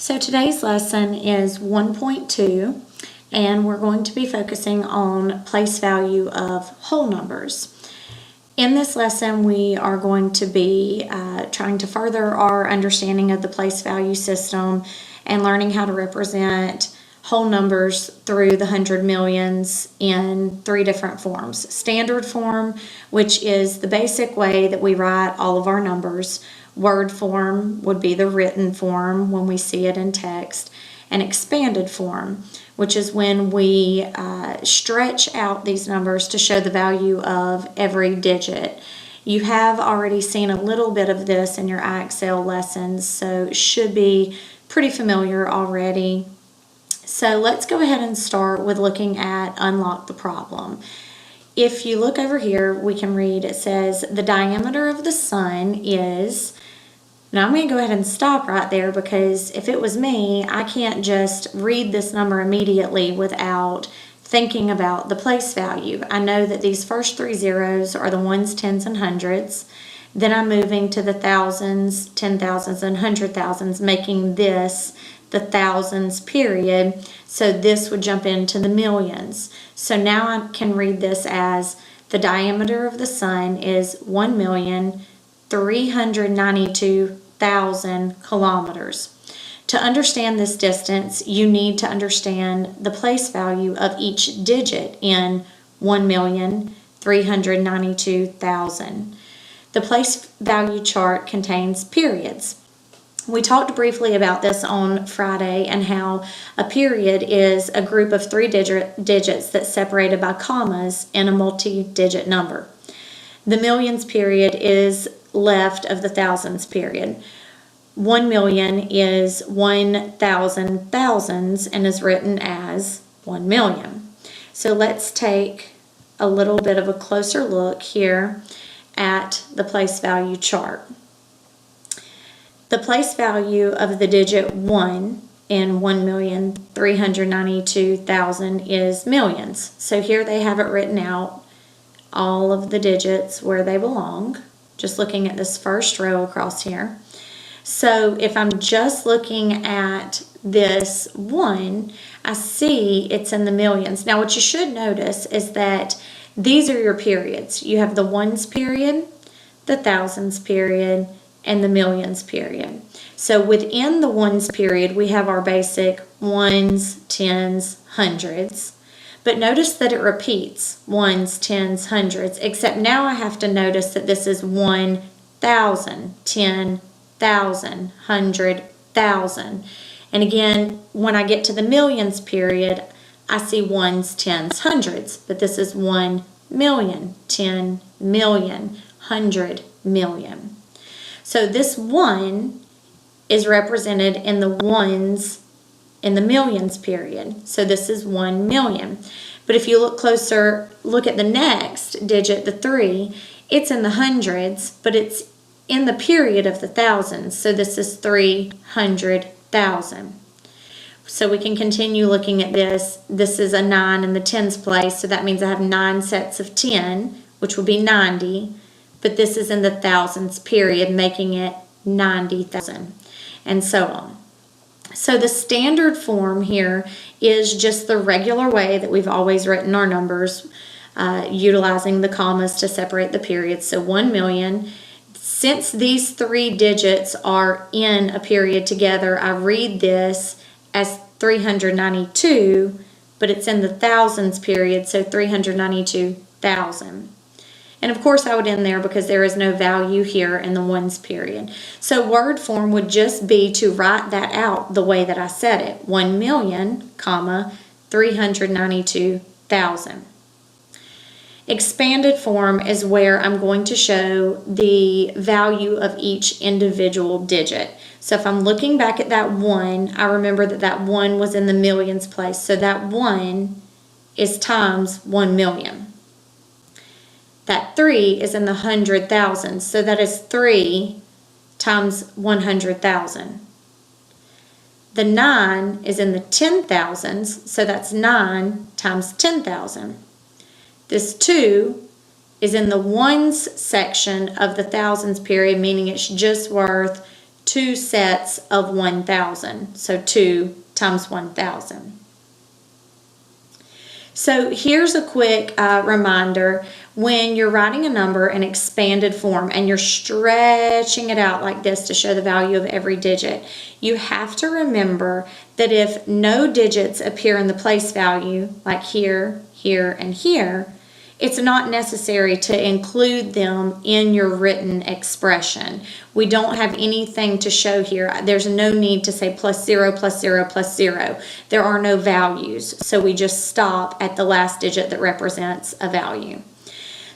So today's lesson is 1.2, and we're going to be focusing on place value of whole numbers. In this lesson, we are going to be trying to further our understanding of the place value system and learning how to represent whole numbers through the hundred millions in three different forms. Standard form, which is the basic way that we write all of our numbers. Word form would be the written form when we see it in text. And expanded form, which is when we stretch out these numbers to show the value of every digit. You have already seen a little bit of this in your IXL lessons, so it should be pretty familiar already. So let's go ahead and start with looking at unlock the problem. If you look over here, we can read, it says the diameter of the sun is... Now I'm going to go ahead and stop right there because if it was me, I can't just read this number immediately without thinking about the place value. I know that these first three zeros are the ones, tens, and hundreds. Then I'm moving to the thousands, 10,000s, and 100,000s, making this the thousands period. So this would jump into the millions. So now I can read this as the diameter of the sun is 1,392,000 kilometers. To understand this distance, you need to understand the place value of each digit in 1,392,000. The place value chart contains periods. We talked briefly about this on Friday and how a period is a group of three digits that's separated by commas in a multi-digit number. The millions period is left of the thousands period. 1 million is 1,000 thousands and is written as 1 million. So let's take a little bit of a closer look here at the place value chart. The place value of the digit 1 in 1,392,000 is millions. So here they have it written out, all of the digits where they belong, just looking at this first row across here. So if I'm just looking at this 1, I see it's in the millions. Now what you should notice is that these are your periods. You have the ones period, the thousands period, and the millions period. So within the ones period, we have our basic ones, tens, hundreds. But notice that it repeats ones, tens, hundreds, except now I have to notice that this is 1,000, 10,000, 100,000. And again, when I get to the millions period, I see ones, tens, hundreds. But this is 1 million, 10 million, 100 million. So this 1 is represented in the ones in the millions period. So this is 1 million. But if you look closer, look at the next digit, the 3, it's in the hundreds, but it's in the period of the thousands. So this is 300,000. So we can continue looking at this. This is a 9 in the tens place, so that means I have 9 sets of 10, which will be 90. But this is in the thousands period, making it 90,000, and so on. So the standard form here is just the regular way that we've always written our numbers, utilizing the commas to separate the periods. So 1 million. Since these three digits are in a period together, I read this as 392, but it's in the thousands period, so 392,000. And of course I would end there because there is no value here in the ones period. So word form would just be to write that out the way that I said it. 1 million, comma, 392,000. Expanded form is where I'm going to show the value of each individual digit. So if I'm looking back at that 1, I remember that that 1 was in the millions place. So that 1 is times 1 million. That 3 is in the 100,000, so that is 3 times 100,000. The 9 is in the 10,000s, so that's 9 times 10,000. This 2 is in the ones section of the thousands period, meaning it's just worth 2 sets of 1,000. So 2 times 1,000. So here's a quick reminder. When you're writing a number in expanded form and you're stretching it out like this to show the value of every digit, you have to remember that if no digits appear in the place value, like here, here, and here, it's not necessary to include them in your written expression. We don't have anything to show here. There's no need to say plus 0, plus 0, plus 0. There are no values, so we just stop at the last digit that represents a value.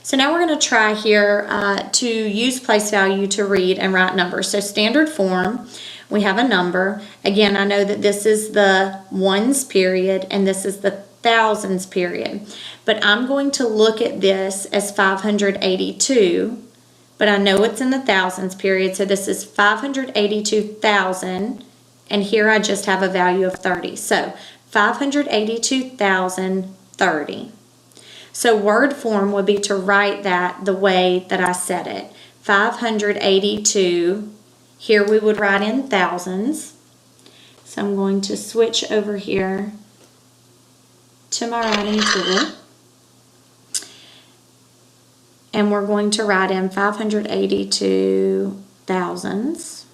So now we're going to try here to use place value to read and write numbers. So standard form, we have a number. Again, I know that this is the ones period and this is the thousands period. But I'm going to look at this as 582, but I know it's in the thousands period, so this is 582,000, and here I just have a value of 30. So 582,030. So word form would be to write that the way that I said it. 582, here we would write in thousands. So I'm going to switch over here to my writing tool. And we're going to write in 582 thousands.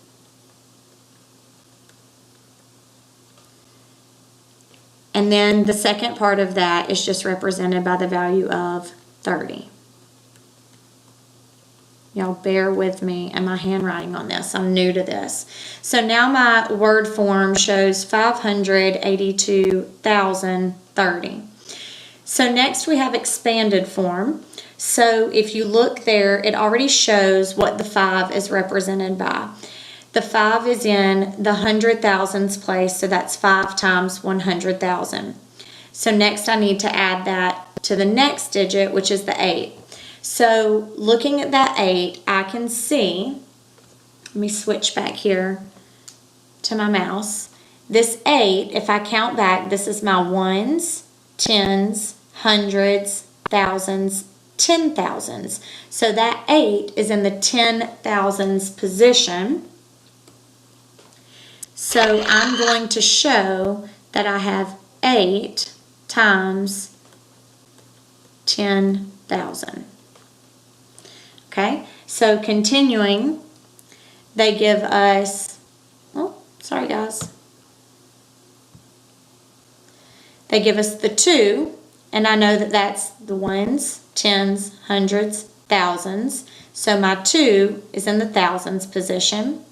And then the second part of that is just represented by the value of 30. Y'all bear with me and my handwriting on this. I'm new to this. So now my word form shows 582,030. So next we have expanded form. So if you look there, it already shows what the 5 is represented by. The 5 is in the hundred thousands place, so that's 5 times 100,000. So next I need to add that to the next digit, which is the 8. So looking at that 8, I can see, let me switch back here to my mouse. This 8, if I count back, this is my ones, tens, hundreds, thousands, 10,000s. So that 8 is in the 10,000s position. So I'm going to show that I have 8 times 10,000. Okay, so continuing, they give us, oh, sorry guys. They give us the 2, and I know that that's the ones, tens, hundreds, thousands. So my 2 is in the thousands position.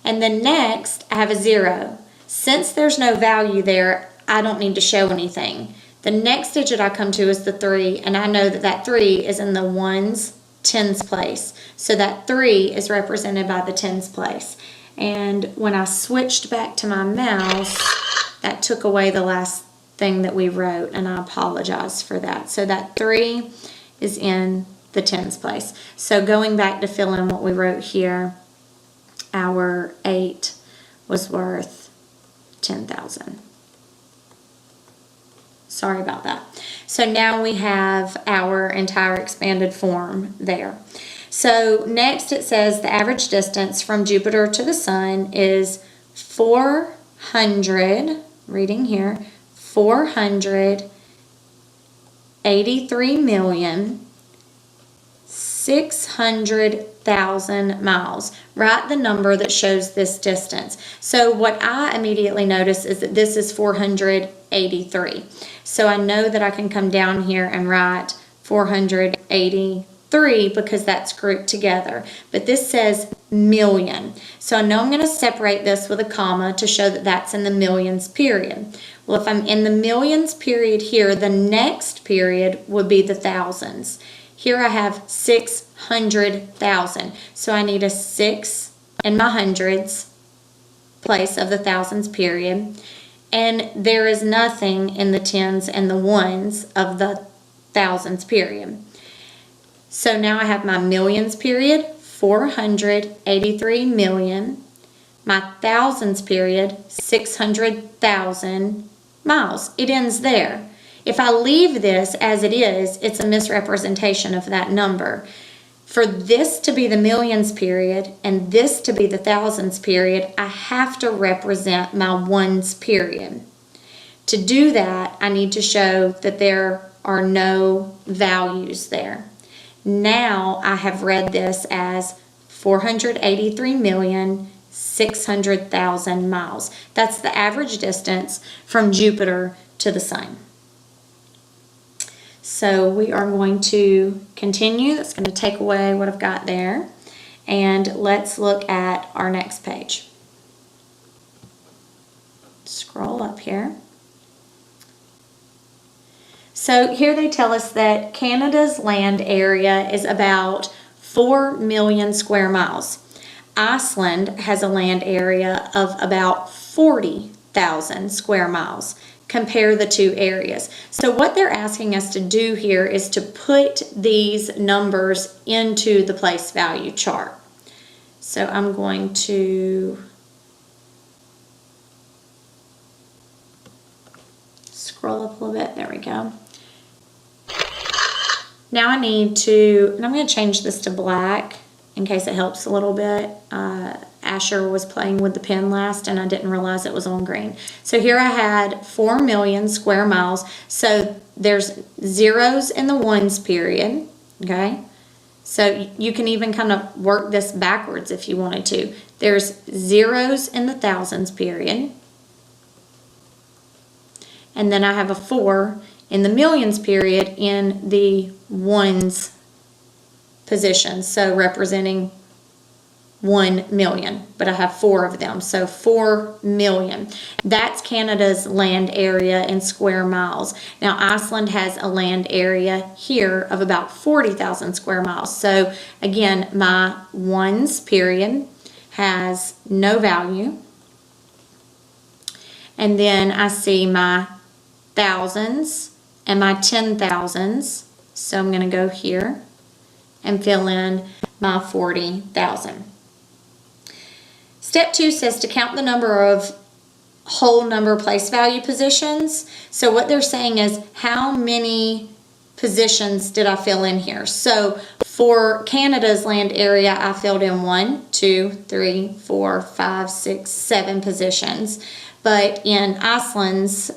And then next, I have a 0. Since there's no value there, I don't need to show anything. The next digit I come to is the 3, and I know that that 3 is in the ones, tens place. So that 3 is represented by the tens place. And when I switched back to my mouse, that took away the last thing that we wrote, and I apologize for that. So that 3 is in the tens place. So going back to fill in what we wrote here, our 8 was worth 10,000. Sorry about that. So now we have our entire expanded form there. So next it says the average distance from Jupiter to the Sun is 400, reading here, 483,600,000 miles. Write the number that shows this distance. So what I immediately notice is that this is 483. So I know that I can come down here and write 483 because that's grouped together. But this says million. So I know I'm going to separate this with a comma to show that that's in the millions period. Well, if I'm in the millions period here, the next period would be the thousands. Here I have 600,000. So I need a 6 in my hundreds place of the thousands period. And there is nothing in the tens and the ones of the thousands period. So now I have my millions period, 483 million. My thousands period, 600,000 miles. It ends there. If I leave this as it is, it's a misrepresentation of that number. For this to be the millions period and this to be the thousands period, I have to represent my ones period. To do that, I need to show that there are no values there. Now I have read this as 483,600,000 miles. That's the average distance from Jupiter to the Sun. So we are going to continue. That's going to take away what I've got there. And let's look at our next page. Scroll up here. So here they tell us that Canada's land area is about 4 million square miles. Iceland has a land area of about 40,000 square miles. Compare the two areas. So what they're asking us to do here is to put these numbers into the place value chart. So I'm going to scroll up a little bit. There we go. Now I need to, and I'm going to change this to black in case it helps a little bit. Asher was playing with the pen last and I didn't realize it was on green. So here I had 4 million square miles. So there's zeros in the ones period, okay? So you can even kind of work this backwards if you wanted to. There's zeros in the thousands period. And then I have a 4 in the millions period in the ones position. So representing 1 million, but I have 4 of them, so 4 million. That's Canada's land area in square miles. Now Iceland has a land area here of about 40,000 square miles. So again, my ones period has no value. And then I see my thousands and my 10,000s. So I'm going to go here and fill in my 40,000. Step 2 says to count the number of whole number place value positions. So what they're saying is how many positions did I fill in here? So for Canada's land area, I filled in 1, 2, 3, 4, 5, 6, 7 positions. But in Iceland's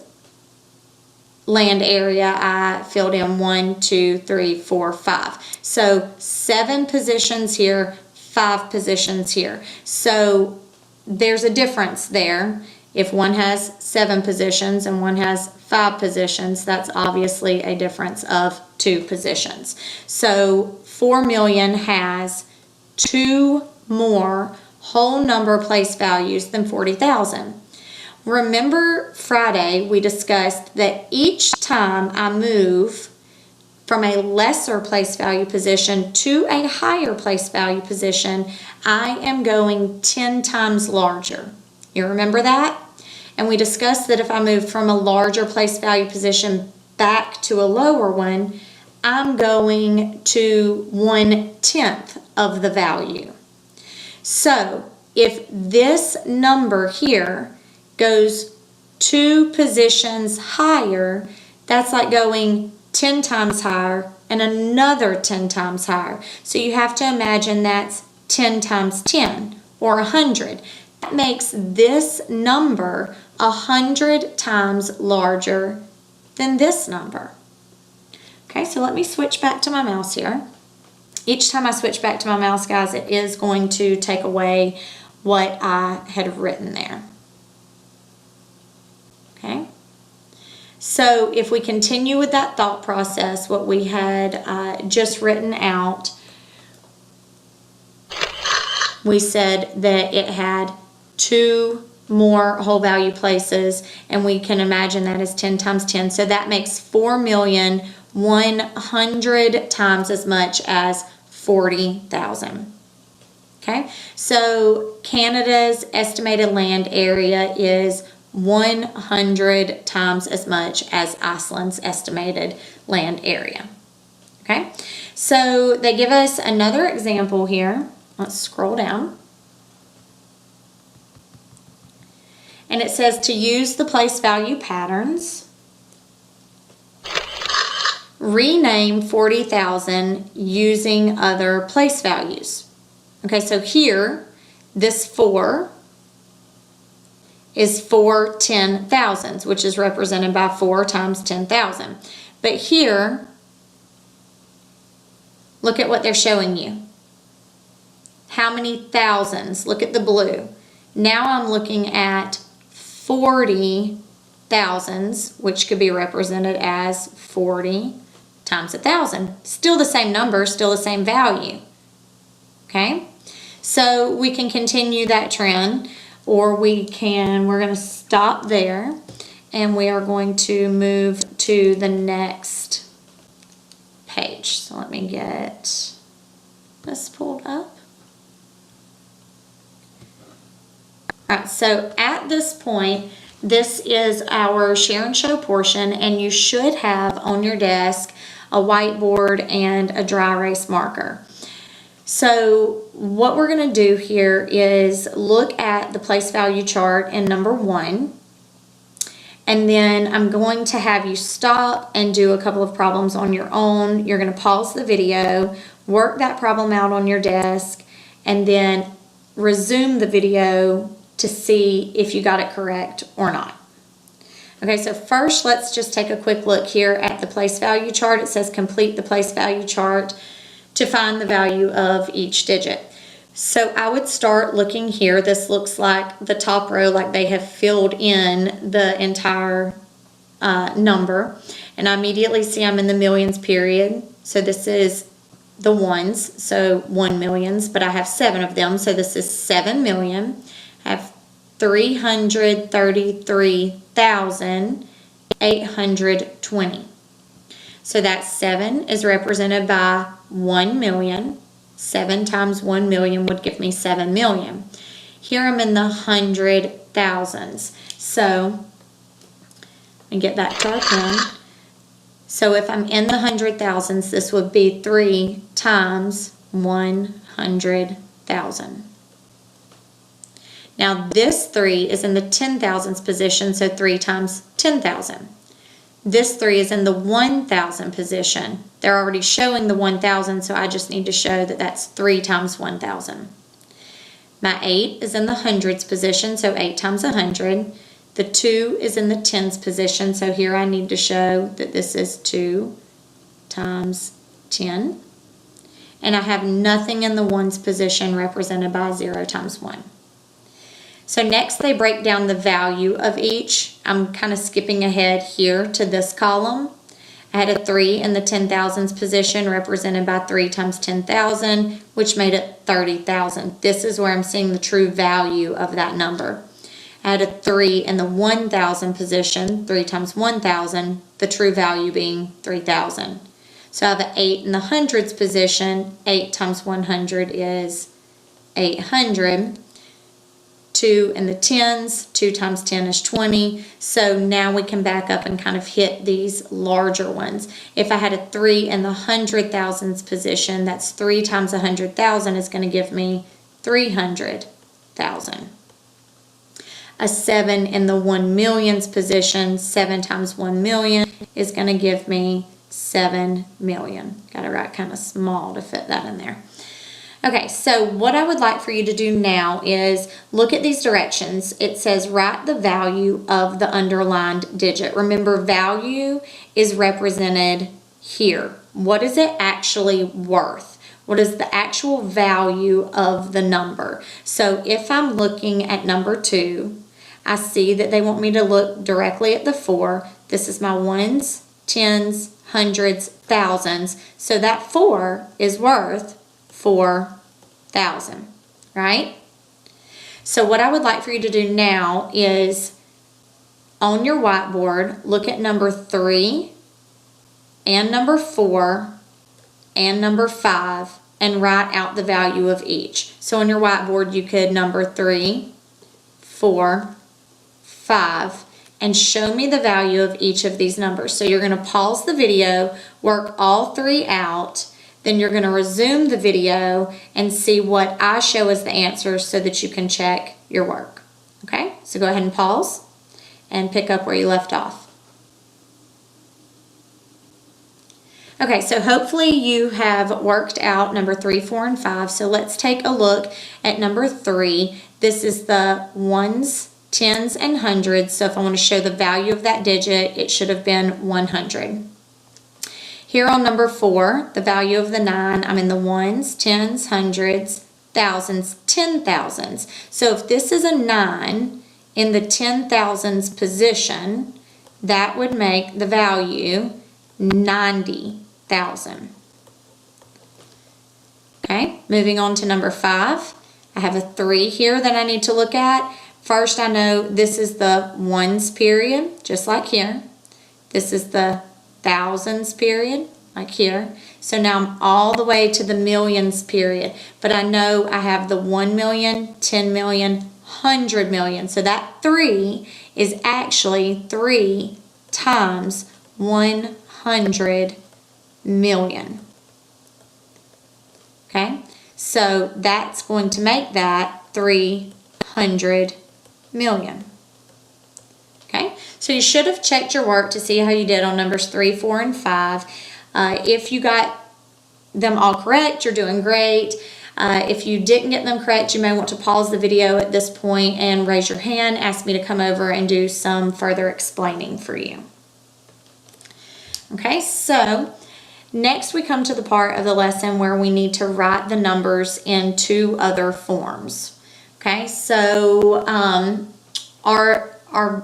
land area, I filled in 1, 2, 3, 4, 5. So 7 positions here, 5 positions here. So there's a difference there. If one has 7 positions and one has 5 positions, that's obviously a difference of 2 positions. So 4 million has 2 more whole number place values than 40,000. Remember Friday we discussed that each time I move from a lesser place value position to a higher place value position, I am going 10 times larger. You remember that? And we discussed that if I move from a larger place value position back to a lower one, I'm going to 1/10 of the value. So if this number here goes 2 positions higher, that's like going 10 times higher and another 10 times higher. So you have to imagine that's 10 times 10 or 100. That makes this number 100 times larger than this number. Okay, so let me switch back to my mouse here. Each time I switch back to my mouse, guys, it is going to take away what I had written there. Okay. So if we continue with that thought process, what we had just written out, we said that it had 2 more whole value places, and we can imagine that as 10 times 10. So that makes 4,100,000 times as much as 40,000. Okay, so Canada's estimated land area is 100 times as much as Iceland's estimated land area. Okay, so they give us another example here. Let's scroll down. And it says to use the place value patterns. rename 40,000 using other place values. Okay, so here, this 4 is 4 10,000s, which is represented by 4 times 10,000. But here, look at what they're showing you. How many thousands? Look at the blue. Now I'm looking at 40 thousands, which could be represented as 40 times 1,000. Still the same number, still the same value. Okay? So we can continue that trend, or we're going to stop there, and we are going to move to the next page. So let me get this pulled up. All right, so at this point, this is our share and show portion, and you should have on your desk a whiteboard and a dry erase marker. So what we're going to do here is look at the place value chart in number 1, and then I'm going to have you stop and do a couple of problems on your own. You're going to pause the video, work that problem out on your desk, and then resume the video to see if you got it correct or not. Okay, so first let's just take a quick look here at the place value chart. It says complete the place value chart to find the value of each digit. So I would start looking here. This looks like the top row, like they have filled in the entire number. And I immediately see I'm in the millions period. So this is the ones, so 1 millions, but I have 7 of them. So this is 7 million. I have 333,820. So that 7 is represented by 1 million. 7 times 1 million would give me 7 million. Here I'm in the hundred thousands. So let me get back to our pen. So if I'm in the hundred thousands, this would be 3 times 100,000. Now this 3 is in the 10,000s position, so 3 times 10,000. This 3 is in the 1,000 position. They're already showing the 1,000, so I just need to show that that's 3 times 1,000. My 8 is in the hundreds position, so 8 times 100. The 2 is in the tens position, so here I need to show that this is 2 times 10. And I have nothing in the ones position, represented by 0 times 1. So next they break down the value of each. I'm kind of skipping ahead here to this column. I had a 3 in the 10,000s position, represented by 3 times 10,000, which made it 30,000. This is where I'm seeing the true value of that number. I had a 3 in the 1,000 position, 3 times 1,000, the true value being 3,000. So I have an 8 in the hundreds position. 8 times 100 is 800. 2 in the tens, 2 times 10 is 20. So now we can back up and kind of hit these larger ones. If I had a 3 in the hundred thousands position, that's 3 times 100,000 is going to give me 300,000. A 7 in the 1 millions position, 7 times 1 million is going to give me 7 million. Got to write kind of small to fit that in there. Okay, so what I would like for you to do now is look at these directions. It says write the value of the underlined digit. Remember, value is represented here. What is it actually worth? What is the actual value of the number? So if I'm looking at number 2, I see that they want me to look directly at the 4. This is my ones, tens, hundreds, thousands. So that 4 is worth 4,000, right? So what I would like for you to do now is on your whiteboard, look at number 3 and number 4 and number 5 and write out the value of each. So on your whiteboard, you could number 3, 4, 5, and show me the value of each of these numbers. So you're going to pause the video, work all 3 out, then you're going to resume the video and see what I show as the answers so that you can check your work. Okay, so go ahead and pause and pick up where you left off. Okay, so hopefully you have worked out number 3, 4, and 5. So let's take a look at number 3. This is the ones, tens, and hundreds. So if I want to show the value of that digit, it should have been 100. Here on number 4, the value of the 9, I'm in the ones, tens, hundreds, thousands, 10,000s. So if this is a 9 in the 10,000s position, that would make the value 90,000. Okay, moving on to number 5. I have a 3 here that I need to look at. First, I know this is the ones period, just like here. This is the thousands period, like here. So now I'm all the way to the millions period. But I know I have the 1 million, 10 million, 100 million. So that 3 is actually 3 times 100 million. Okay, so that's going to make that 300 million. Okay, so you should have checked your work to see how you did on numbers 3, 4, and 5. If you got them all correct, you're doing great. If you didn't get them correct, you may want to pause the video at this point and raise your hand, ask me to come over and do some further explaining for you. Okay, so next we come to the part of the lesson where we need to write the numbers in 2 other forms. Okay, so our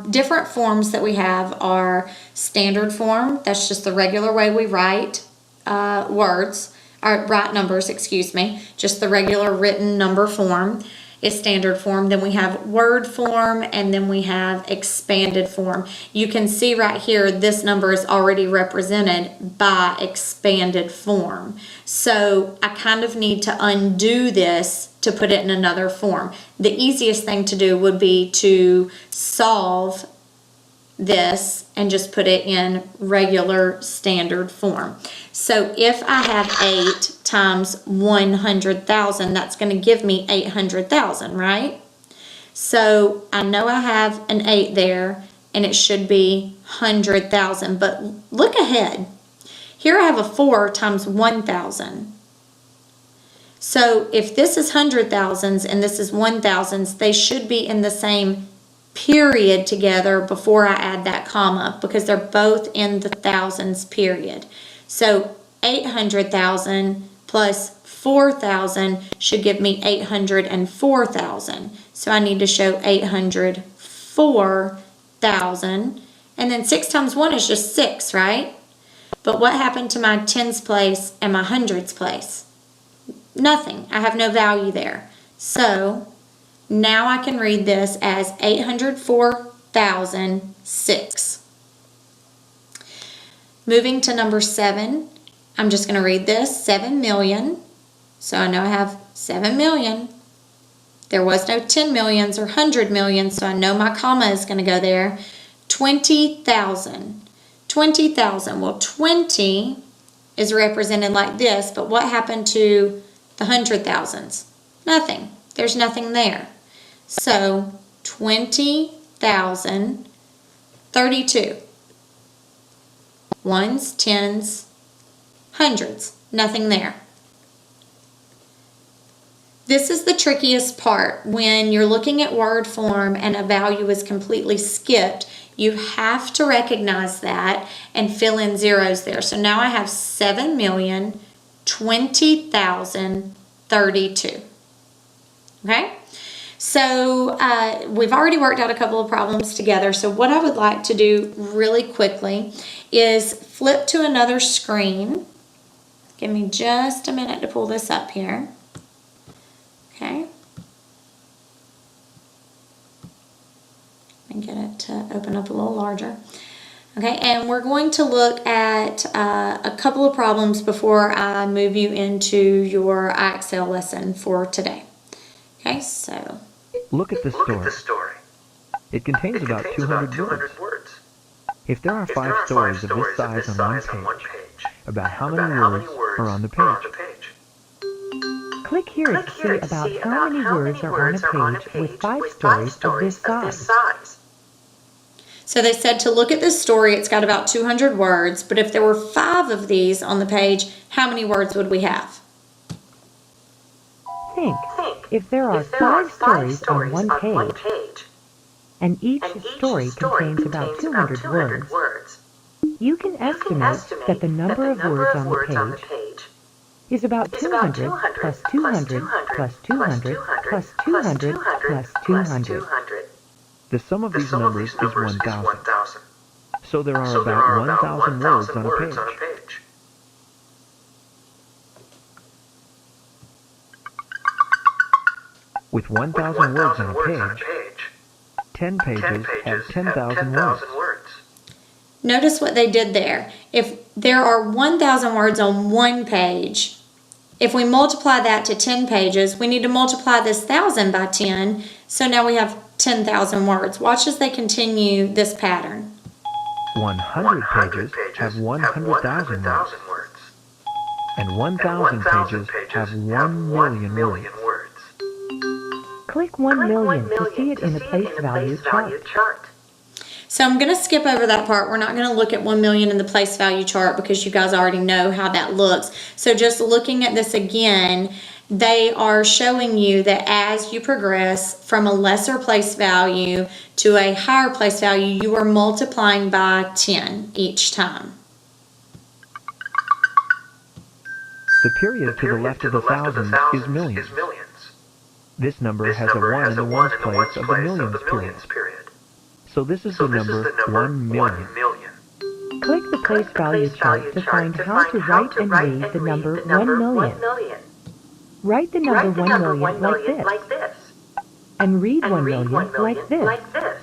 different forms that we have are standard form. That's just the regular way we write words, or write numbers, excuse me. Just the regular written number form is standard form. Then we have word form, and then we have expanded form. You can see right here, this number is already represented by expanded form. So I kind of need to undo this to put it in another form. The easiest thing to do would be to solve this and just put it in regular standard form. So if I have 8 times 100,000, that's going to give me 800,000, right? So I know I have an 8 there, and it should be 100,000. But look ahead. Here I have a 4 times 1,000. So if this is 100,000s and this is 1,000s, they should be in the same period together before I add that comma, because they're both in the thousands period. So 800,000 plus 4,000 should give me 804,000. So I need to show 804,000. And then 6 times 1 is just 6, right? But what happened to my tens place and my hundreds place? Nothing. I have no value there. So now I can read this as 804,006. Moving to number 7, I'm just going to read this, 7 million. So I know I have 7 million. There was no 10 millions or 100 millions, so I know my comma is going to go there. 20,000. 20,000. Well, 20 is represented like this, but what happened to the 100,000s? Nothing. There's nothing there. So 20,032. Ones, tens, hundreds. Nothing there. This is the trickiest part. When you're looking at word form and a value is completely skipped, you have to recognize that and fill in zeros there. So now I have 7,020,032. Okay? So we've already worked out a couple of problems together. So what I would like to do really quickly is flip to another screen. Give me just a minute to pull this up here. Okay. And get it to open up a little larger. Okay, and we're going to look at a couple of problems before I move you into your IXL lesson for today. Okay, so look at the story. It contains about 200 words. If there are 5 stories of this size on one page, about how many words are on the page? Click here to see about how many words are on a page with 5 stories of this size. So they said to look at this story, it's got about 200 words, but if there were 5 of these on the page, how many words would we have? Think. If there are 5 stories on one page, and each story contains about 200 words, you can estimate that the number of words on the page is about 200 plus 200 plus 200 plus 200 plus 200. The sum of these numbers is 1,000. So there are about 1,000 words on a page. With 1,000 words on a page, 10 pages have 10,000 words. Notice what they did there. If there are 1,000 words on one page, if we multiply that to 10 pages, we need to multiply this 1,000 by 10, so now we have 10,000 words. Watch as they continue this pattern. 100 pages have 100,000 words, and 1,000 pages have 1,000,000 words. Click 1,000,000 to see it in a place value chart. So I'm going to skip over that part. We're not going to look at 1,000,000 in the place value chart because you guys already know how that looks. So just looking at this again, they are showing you that as you progress from a lesser place value to a higher place value, you are multiplying by 10 each time. The period to the left of the thousands is millions. This number has a 1 in the ones place of the millions period. So this is the number 1,000,000. Click the place value chart to find how to write and read the number 1,000,000. Write the number 1,000,000 like this, and read 1,000,000 like this.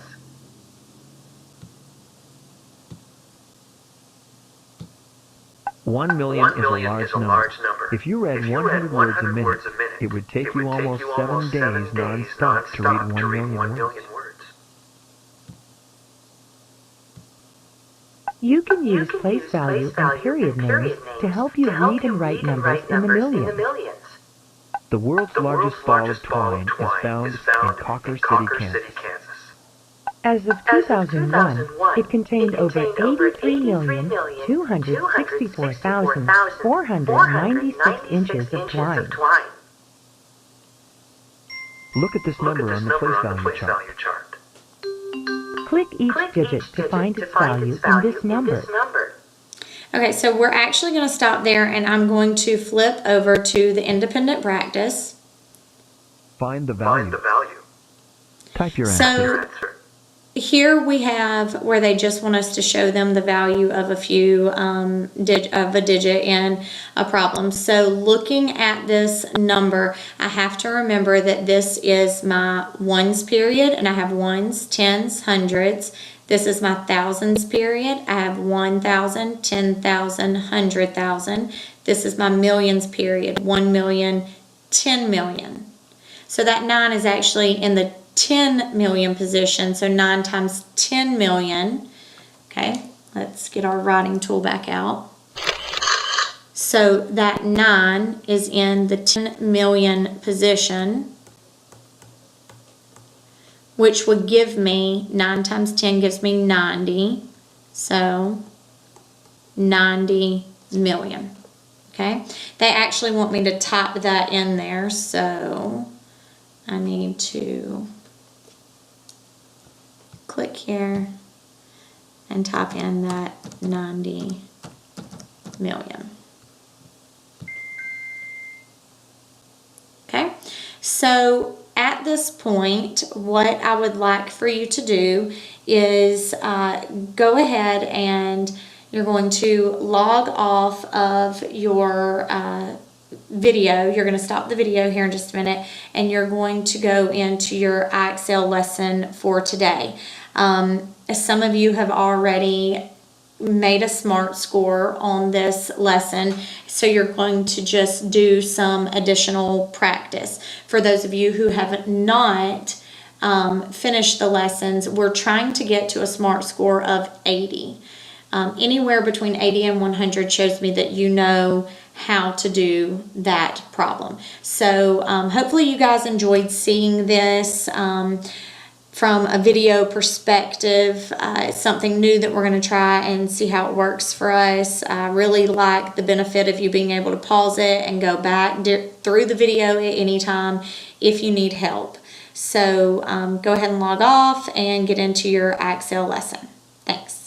1,000,000 is a large number. If you read 100 words a minute, it would take you almost 7 days non-stop to read 1,000,000 words. You can use place value and period names to help you read and write numbers in the millions. The world's largest ball of twine is found in Cawker City, Kansas. As of 2001, it contained over 83,264,496 inches of twine. Look at this number on the place value chart. Click each digit to find its value in this number. Okay, so we're actually going to stop there and I'm going to flip over to the independent practice. Find the value. Type your answer. So here we have where they just want us to show them the value of a few of a digit in a problem. So looking at this number, I have to remember that this is my ones period, and I have ones, tens, hundreds. This is my thousands period. I have 1,000, 10,000, 100,000. This is my millions period, 1,000,000, 10,000,000. So that 9 is actually in the 10 million position, so 9 times 10 million. Okay, let's get our writing tool back out. So that 9 is in the 10 million position, which would give me, 9 times 10 gives me 90, so 90 million. Okay, they actually want me to type that in there, so I need to click here and type in that 90 million. Okay, so at this point, what I would like for you to do is go ahead and you're going to log off of your video. You're going to stop the video here in just a minute, and you're going to go into your IXL lesson for today. Some of you have already made a SMART score on this lesson, so you're going to just do some additional practice. For those of you who have not finished the lessons, we're trying to get to a SMART score of 80. Anywhere between 80 and 100 shows me that you know how to do that problem. So hopefully you guys enjoyed seeing this. from a video perspective. It's something new that we're going to try and see how it works for us. I really like the benefit of you being able to pause it and go back through the video at any time if you need help. So go ahead and log off and get into your Excel lesson. Thanks.